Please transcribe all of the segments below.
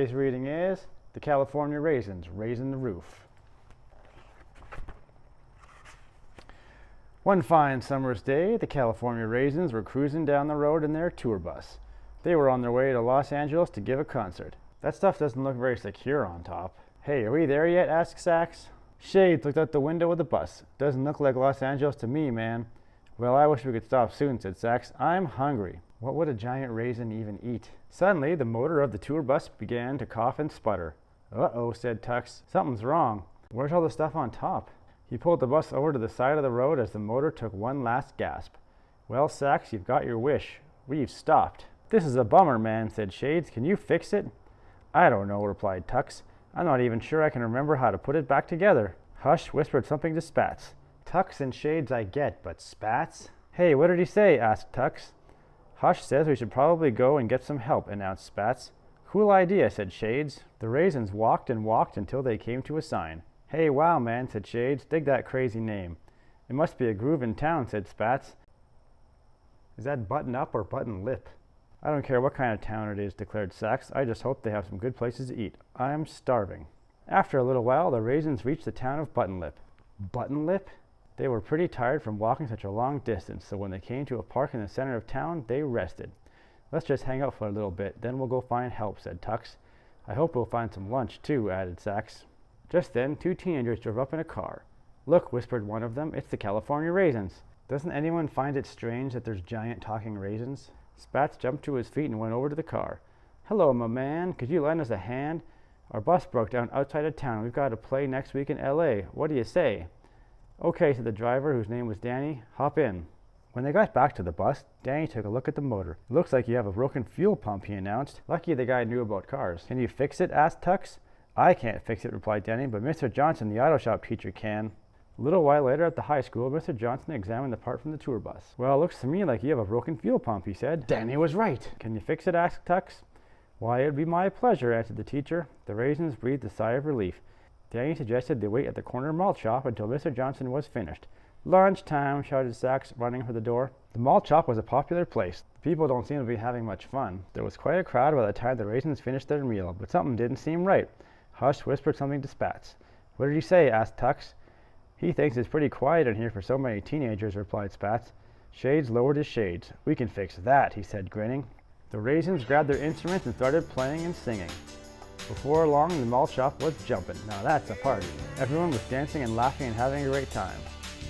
Today's reading is The California Raisins, Raising the Roof. One fine summer's day, the California Raisins were cruising down the road in their tour bus. They were on their way to Los Angeles to give a concert. That stuff doesn't look very secure on top. Hey, are we there yet? Asked Sax. Shades looked out the window of the bus. Doesn't look like Los Angeles to me, man. Well, I wish we could stop soon, said Sax. I'm hungry. What would a giant raisin even eat? Suddenly, the motor of the tour bus began to cough and sputter. Uh-oh, said Tux. Something's wrong. Where's all the stuff on top? He pulled the bus over to the side of the road as the motor took one last gasp. Well, Sax, you've got your wish. We've stopped. This is a bummer, man, said Shades. Can you fix it? I don't know, replied Tux. I'm not even sure I can remember how to put it back together. Hush whispered something to Spats. Tux and Shades I get, but Spats? Hey, what did he say? Asked Tux. Hush says we should probably go and get some help, announced Spats. Cool idea, said Shades. The Raisins walked and walked until they came to a sign. Hey, wow, man, said Shades. Dig that crazy name. It must be a groove in town, said Spats. Is that Button Up or Button Lip? I don't care what kind of town it is, declared Sax. I just hope they have some good places to eat. I'm starving. After a little while, the Raisins reached the town of Button Lip. Button Lip? They were pretty tired from walking such a long distance, so when they came to a park in the center of town, they rested. Let's just hang out for a little bit, then we'll go find help, said Tux. I hope we'll find some lunch, too, added Sax. Just then, two teenagers drove up in a car. Look, whispered one of them, it's the California Raisins. Doesn't anyone find it strange that there's giant talking raisins? Spats jumped to his feet and went over to the car. Hello, my man. Could you lend us a hand? Our bus broke down outside of town. We've got to play next week in L.A. What do you say? Okay, said the driver, whose name was Danny. Hop in. When they got back to the bus, Danny took a look at the motor. It looks like you have a broken fuel pump, he announced. Lucky the guy knew about cars. Can you fix it? Asked Tux. I can't fix it, replied Danny, but Mr. Johnson, the auto shop teacher, can. A little while later at the high school, Mr. Johnson examined the part from the tour bus. Well, it looks to me like you have a broken fuel pump, he said. Danny was right. Can you fix it? Asked Tux. Why, it would be my pleasure, answered the teacher. The Raisins breathed a sigh of relief. Danny suggested they wait at the corner malt shop until Mr. Johnson was finished. Lunchtime, shouted Sax, running for the door. The malt shop was a popular place. The people don't seem to be having much fun. There was quite a crowd by the time the Raisins finished their meal, but something didn't seem right. Hush whispered something to Spats. What did he say? Asked Tux. He thinks it's pretty quiet in here for so many teenagers, replied Spats. Shades lowered his shades. We can fix that, he said, grinning. The Raisins grabbed their instruments and started playing and singing. Before long, the malt shop was jumping. Now that's a party. Everyone was dancing and laughing and having a great time.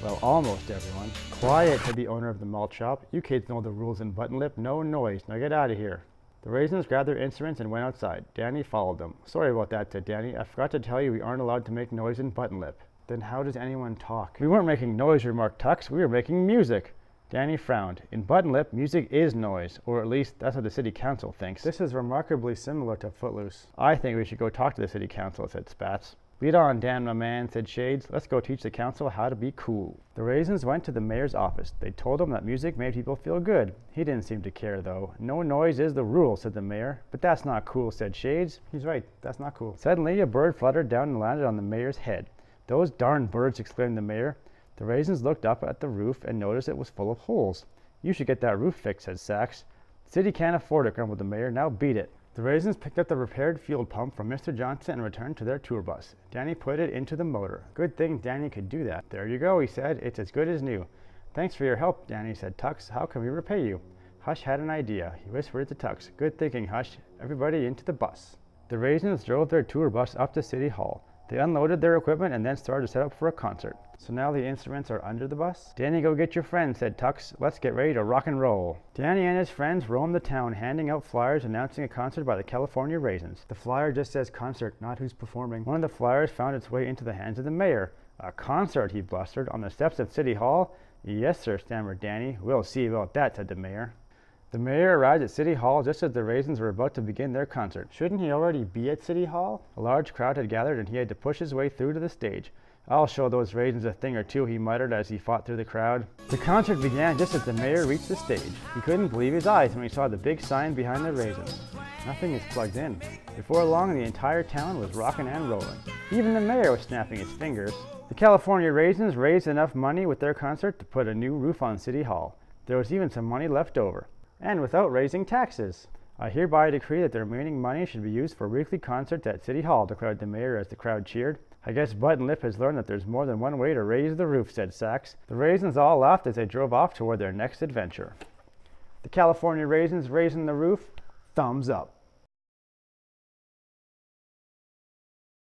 Well, almost everyone. Quiet, said the owner of the malt shop. You kids know the rules in Button Lip. No noise. Now get out of here. The Raisins grabbed their instruments and went outside. Danny followed them. Sorry about that, said Danny. I forgot to tell you we aren't allowed to make noise in Button Lip. Then how does anyone talk? We weren't making noise, remarked Tux. We were making music. Danny frowned. In Button Lip, music is noise, or at least that's what the city council thinks. This is remarkably similar to Footloose. I think we should go talk to the city council, said Spats. Lead on, Dan, my man, said Shades. Let's go teach the council how to be cool. The Raisins went to the mayor's office. They told him that music made people feel good. He didn't seem to care, though. No noise is the rule, said the mayor. But that's not cool, said Shades. He's right, that's not cool. Suddenly, a bird fluttered down and landed on the mayor's head. Those darn birds, exclaimed the mayor. The Raisins looked up at the roof and noticed it was full of holes. You should get that roof fixed, said Sax. The city can't afford it, grumbled the mayor. Now beat it. The Raisins picked up the repaired fuel pump from Mr. Johnson and returned to their tour bus. Danny put it into the motor. Good thing Danny could do that. There you go, he said. It's as good as new. Thanks for your help, Danny, said Tux. How can we repay you? Hush had an idea. He whispered to Tux. Good thinking, Hush. Everybody into the bus. The Raisins drove their tour bus up to City Hall. They unloaded their equipment and then started to set up for a concert. So now the instruments are under the bus? Danny, go get your friends, said Tux. Let's get ready to rock and roll. Danny and his friends roamed the town, handing out flyers announcing a concert by the California Raisins. The flyer just says concert, not who's performing. One of the flyers found its way into the hands of the mayor. A concert, he blustered, on the steps of City Hall? Yes, sir, stammered Danny. We'll see about that, said the mayor. The mayor arrived at City Hall just as the Raisins were about to begin their concert. Shouldn't he already be at City Hall? A large crowd had gathered and he had to push his way through to the stage. I'll show those Raisins a thing or two, he muttered as he fought through the crowd. The concert began just as the mayor reached the stage. He couldn't believe his eyes when he saw the big sign behind the Raisins. Nothing is plugged in. Before long, the entire town was rocking and rolling. Even the mayor was snapping his fingers. The California Raisins raised enough money with their concert to put a new roof on City Hall. There was even some money left over. And without raising taxes. I hereby decree that the remaining money should be used for weekly concerts at City Hall, declared the mayor as the crowd cheered. I guess Bud and Lip has learned that there's more than one way to raise the roof, said Sachs. The Raisins all laughed as they drove off toward their next adventure. The California Raisins raising the roof, thumbs up.